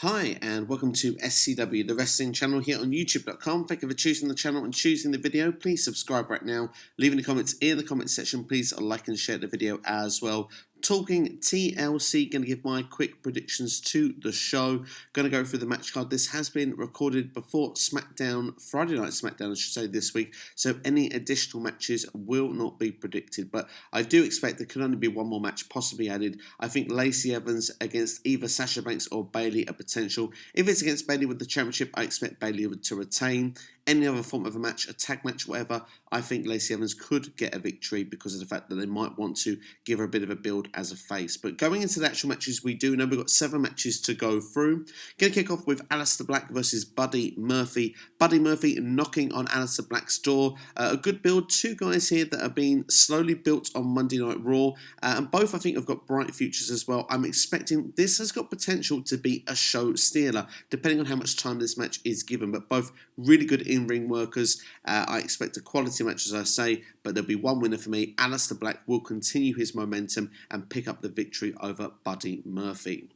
Hi and welcome to SCW, the wrestling channel here on YouTube.com. Thank you for choosing the channel and choosing the video. Please subscribe right now. Leave any comments in the comment section. Please like and share the video as well. Talking TLC, going to give my quick predictions to the show. Going to go through the match card. This has been recorded before SmackDown, Friday Night SmackDown, I should say, this week. So any additional matches will not be predicted. But I do expect there could only be one more match possibly added. I think Lacey Evans against either Sasha Banks or Bayley a potential. If it's against Bayley with the championship, I expect Bayley to retain. Any other form of a match, a tag match, whatever, I think Lacey Evans could get a victory because of the fact that they might want to give her a bit of a build as a face. But going into the actual matches, we do know we've got 7 matches to go through. Going to kick off with Aleister Black versus Buddy Murphy. Buddy Murphy knocking on Aleister Black's door. A good build. 2 guys here that are being slowly built on Monday Night Raw. And both, I think, have got bright futures as well. I'm expecting this has got potential to be a show stealer, depending on how much time this match is given. But both really good in-ring workers. I expect a quality match, as I say, but there'll be one winner for me. Aleister Black will continue his momentum and pick up the victory over Buddy Murphy.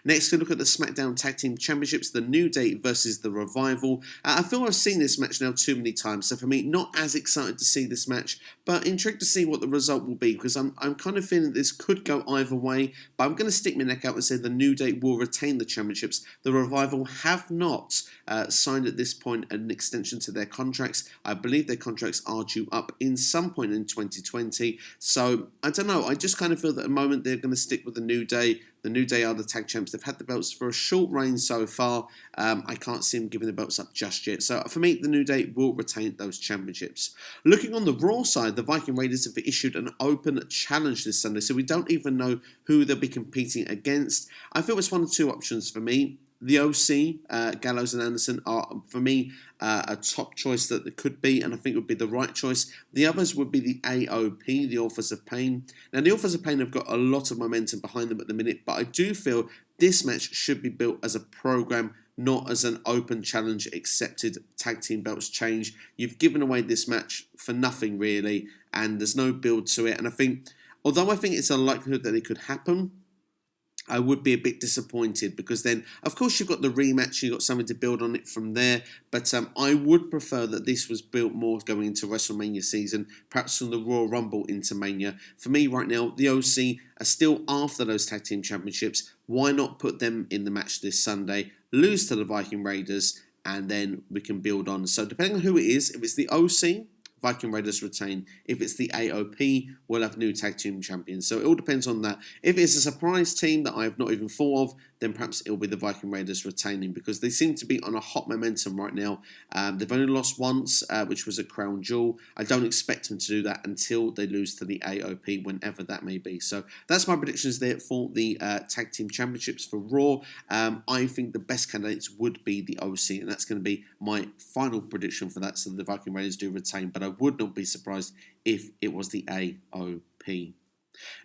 Next, we look at the SmackDown Tag Team Championships, the New Day versus the Revival. I feel I've seen this match now too many times, so for me, not as excited to see this match, but intrigued to see what the result will be, because I'm kind of feeling this could go either way, but I'm going to stick my neck out and say the New Day will retain the championships. The Revival have not signed at this point an extension to their contracts. I believe their contracts are due up in some point in 2020, so I don't know, I just kind of feel that at the moment they're going to stick with the New Day. The New Day are the tag champs. They've had the belts for a short reign so far. I can't see them giving the belts up just yet. So for me, the New Day will retain those championships. Looking on the Raw side, the Viking Raiders have issued an open challenge this Sunday, so we don't even know who they'll be competing against. I feel it's one of 2 options for me. The OC, Gallows and Anderson, are, for me, a top choice that it could be, and I think would be the right choice. The others would be the AOP, the Authors of Pain. Now, the Authors of Pain have got a lot of momentum behind them at the minute, but I do feel this match should be built as a program, not as an open challenge accepted tag team belts change. You've given away this match for nothing, really, and there's no build to it. And I think, although I think it's a likelihood that it could happen, I would be a bit disappointed, because then, of course, you've got the rematch, you've got something to build on it from there, but I would prefer that this was built more going into WrestleMania season, perhaps from the Royal Rumble into Mania. For me right now, the OC are still after those Tag Team Championships. Why not put them in the match this Sunday, lose to the Viking Raiders, and then we can build on. So depending on who it is, if it's the OC, Viking Raiders retain. If it's the AOP, we'll have new tag team champions. So it all depends on that. If it's a surprise team that I have not even thought of, then perhaps it'll be the Viking Raiders retaining, because they seem to be on a hot momentum right now. They've only lost once, which was at Crown Jewel. I don't expect them to do that until they lose to the AOP, whenever that may be. So that's my predictions there for the Tag Team Championships for Raw. I think the best candidates would be the OC, and that's going to be my final prediction for that, so the Viking Raiders do retain, but I would not be surprised if it was the AOP.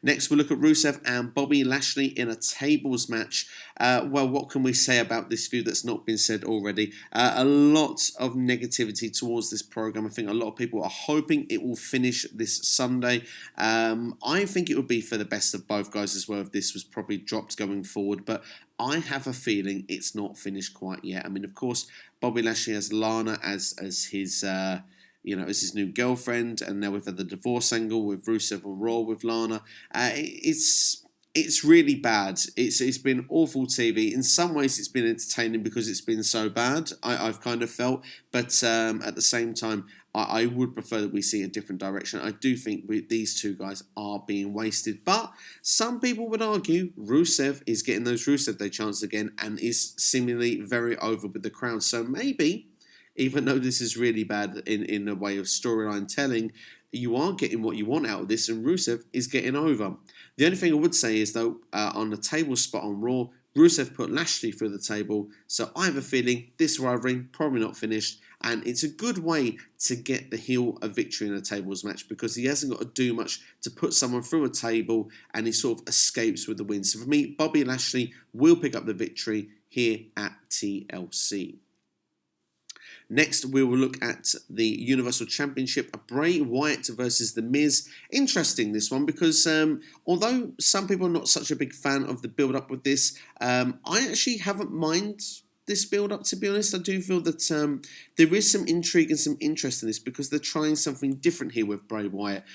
Next, we'll look at Rusev and Bobby Lashley in a tables match. Well, what can we say about this feud that's not been said already? A lot of negativity towards this program. I think a lot of people are hoping it will finish this Sunday. I think it would be for the best of both guys as well if this was probably dropped going forward, but I have a feeling it's not finished quite yet. I mean, of course, Bobby Lashley has Lana as his... as his new girlfriend, and now we've had the divorce angle with Rusev and Raw with Lana. It's really bad. It's been awful TV. In some ways, it's been entertaining because it's been so bad, I've kind of felt. But at the same time, I would prefer that we see a different direction. I do think these 2 guys are being wasted. But some people would argue Rusev is getting those Rusev Day chants again and is seemingly very over with the crowd. So maybe, even though this is really bad in a way of storyline telling, you are getting what you want out of this, and Rusev is getting over. The only thing I would say is, though, on the table spot on Raw, Rusev put Lashley through the table, so I have a feeling this rivalry probably not finished, and it's a good way to get the heel a victory in a tables match, because he hasn't got to do much to put someone through a table, and he sort of escapes with the win. So for me, Bobby Lashley will pick up the victory here at TLC. Next, we will look at the Universal Championship, Bray Wyatt versus The Miz. Interesting, this one, because although some people are not such a big fan of the build-up with this, I actually haven't minded this build-up, to be honest. I do feel that there is some intrigue and some interest in this because they're trying something different here with Bray Wyatt.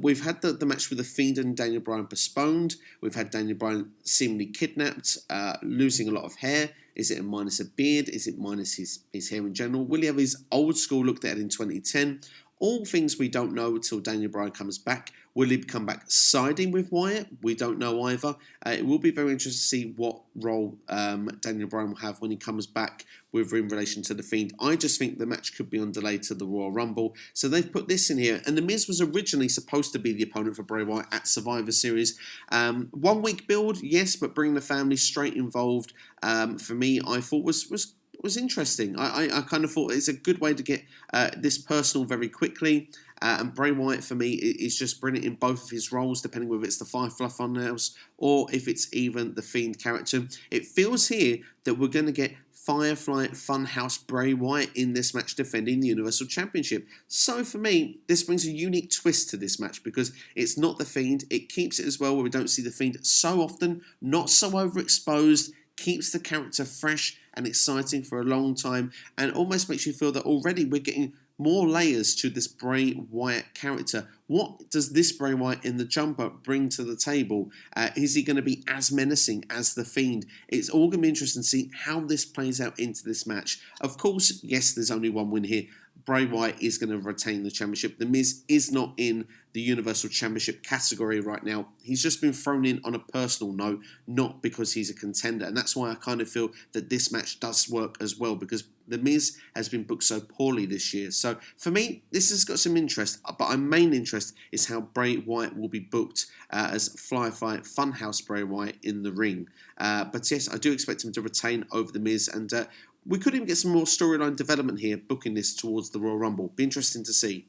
We've had the match with The Fiend and Daniel Bryan postponed. We've had Daniel Bryan seemingly kidnapped, losing a lot of hair. Is it a minus a beard? Is it minus his hair in general? Will he have his old school look that he had in 2010? All things we don't know until Daniel Bryan comes back. Will he come back siding with Wyatt? We don't know either. It will be very interesting to see what role Daniel Bryan will have when he comes back in relation to The Fiend. I just think the match could be on delay to the Royal Rumble. So they've put this in here. And The Miz was originally supposed to be the opponent for Bray Wyatt at Survivor Series. 1 week build, yes, but bring the family straight involved, for me, I thought was interesting. I kind of thought it's a good way to get this personal very quickly. And Bray Wyatt, for me, is just brilliant in both of his roles, depending whether it's the Firefly Funhouse or if it's even the Fiend character. It feels here that we're going to get Firefly Funhouse Bray Wyatt in this match defending the Universal Championship. So for me, this brings a unique twist to this match because it's not the Fiend. It keeps it as well where we don't see the Fiend so often, not so overexposed, keeps the character fresh and exciting for a long time, and almost makes you feel that already we're getting more layers to this Bray Wyatt character. What does this Bray Wyatt in the jumper bring to the table? Is he going to be as menacing as the Fiend? It's all going to be interesting to see how this plays out into this match. Of course, yes, there's only one win here. Bray Wyatt is going to retain the championship. The Miz is not in the Universal Championship category right now. He's just been thrown in on a personal note, not because he's a contender. And that's why I kind of feel that this match does work as well, because The Miz has been booked so poorly this year. So for me, this has got some interest, but our main interest is how Bray Wyatt will be booked as Firefly Funhouse Bray Wyatt in the ring. But yes, I do expect him to retain over The Miz, and we could even get some more storyline development here, booking this towards the Royal Rumble. Be interesting to see.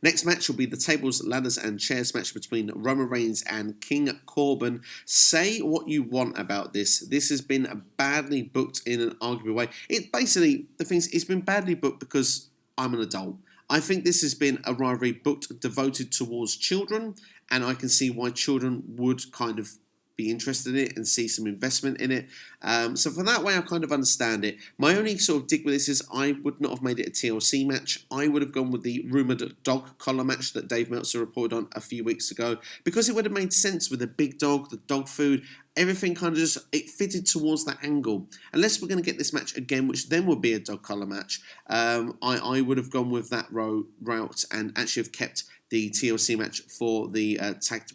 Next match will be the tables, ladders and chairs match between Roman Reigns and King Corbin. Say what you want about this. This has been badly booked in an arguable way. It's been badly booked because I'm an adult. I think this has been a rivalry booked devoted towards children, and I can see why children would kind of be interested in it and see some investment in it. So for that way, I kind of understand it. My only sort of dig with this is I would not have made it a TLC match. I would have gone with the rumoured dog collar match that Dave Meltzer reported on a few weeks ago, because it would have made sense with the big dog, the dog food, everything kind of just, it fitted towards that angle. Unless we're going to get this match again, which then would be a dog collar match, I would have gone with that route and actually have kept the TLC match for the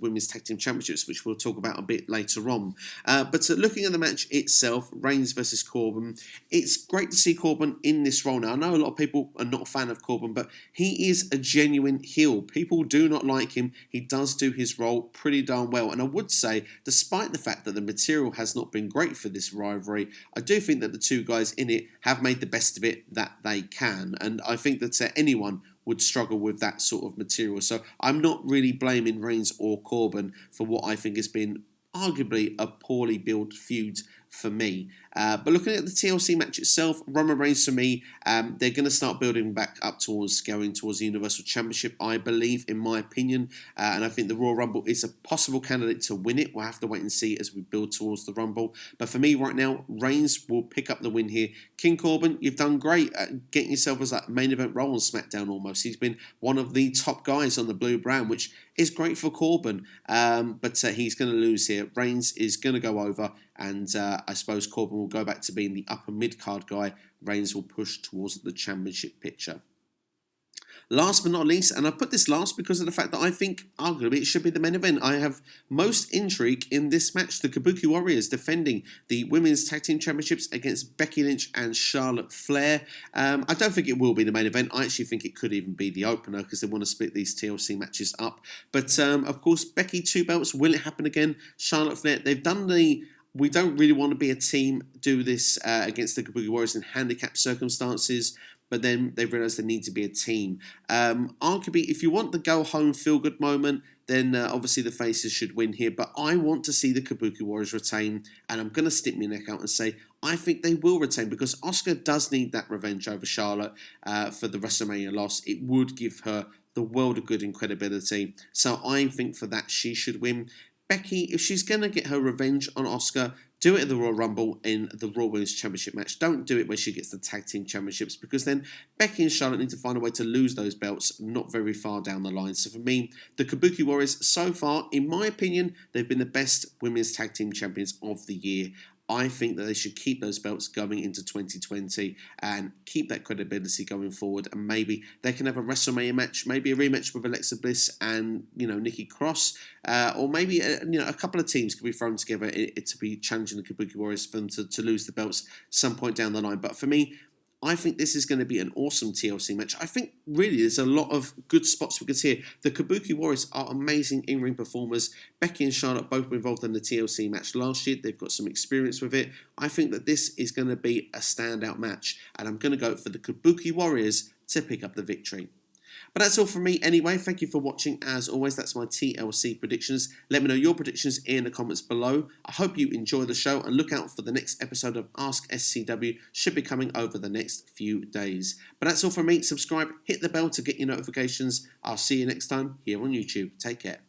Women's Tag Team Championships, which we'll talk about a bit later on. But looking at the match itself, Reigns versus Corbin, it's great to see Corbin in this role now. I know a lot of people are not a fan of Corbin, but he is a genuine heel. People do not like him. He does do his role pretty darn well. And I would say, despite the fact that the material has not been great for this rivalry, I do think that the two guys in it have made the best of it that they can. And I think that anyone would struggle with that sort of material. So I'm not really blaming Reigns or Corbin for what I think has been arguably a poorly built feud for me. But looking at the TLC match itself, Roman Reigns for me, they're going to start building back up towards going towards the Universal Championship, I believe, in my opinion. And I think the Royal Rumble is a possible candidate to win it. We'll have to wait and see as we build towards the Rumble. But for me right now, Reigns will pick up the win here. King Corbin, you've done great at getting yourself as that main event role on SmackDown almost. He's been one of the top guys on the blue brand, which is great for Corbin. But he's going to lose here. Reigns is going to go over, and I suppose Corbin will go back to being the upper mid-card guy. Reigns will push towards the championship picture. Last but not least, and I've put this last because of the fact that I think arguably it should be the main event. I have most intrigue in this match. The Kabuki Warriors defending the Women's Tag Team Championships against Becky Lynch and Charlotte Flair. I don't think it will be the main event. I actually think it could even be the opener because they want to split these TLC matches up. But of course, Becky 2 belts. Will it happen again? Charlotte Flair, they've done the we don't really want to be a team do this against the Kabuki Warriors in handicapped circumstances. But then they realised they need to be a team. Arguably, if you want the go-home feel-good moment, then obviously the faces should win here. But I want to see the Kabuki Warriors retain, and I'm going to stick my neck out and say I think they will retain, because Asuka does need that revenge over Charlotte for the WrestleMania loss. It would give her the world of good in credibility. So I think for that she should win. Becky, if she's going to get her revenge on Asuka, do it at the Royal Rumble in the Raw Women's Championship match. Don't do it where she gets the Tag Team Championships, because then Becky and Charlotte need to find a way to lose those belts not very far down the line. So for me, the Kabuki Warriors so far, in my opinion, they've been the best Women's Tag Team Champions of the year. I think that they should keep those belts going into 2020 and keep that credibility going forward. And maybe they can have a WrestleMania match, maybe a rematch with Alexa Bliss and Nikki Cross, or maybe a couple of teams could be thrown together to be challenging the Kabuki Warriors for them to lose the belts some point down the line. But for me, I think this is going to be an awesome TLC match. I think really there's a lot of good spots we could see here. The Kabuki Warriors are amazing in-ring performers. Becky and Charlotte both were involved in the TLC match last year. They've got some experience with it. I think that this is going to be a standout match, and I'm going to go for the Kabuki Warriors to pick up the victory. But that's all from me anyway. Thank you for watching. As always, that's my TLC predictions. Let me know your predictions in the comments below. I hope you enjoy the show, and look out for the next episode of Ask SCW. Should be coming over the next few days. But that's all from me. Subscribe, hit the bell to get your notifications. I'll see you next time here on YouTube. Take care.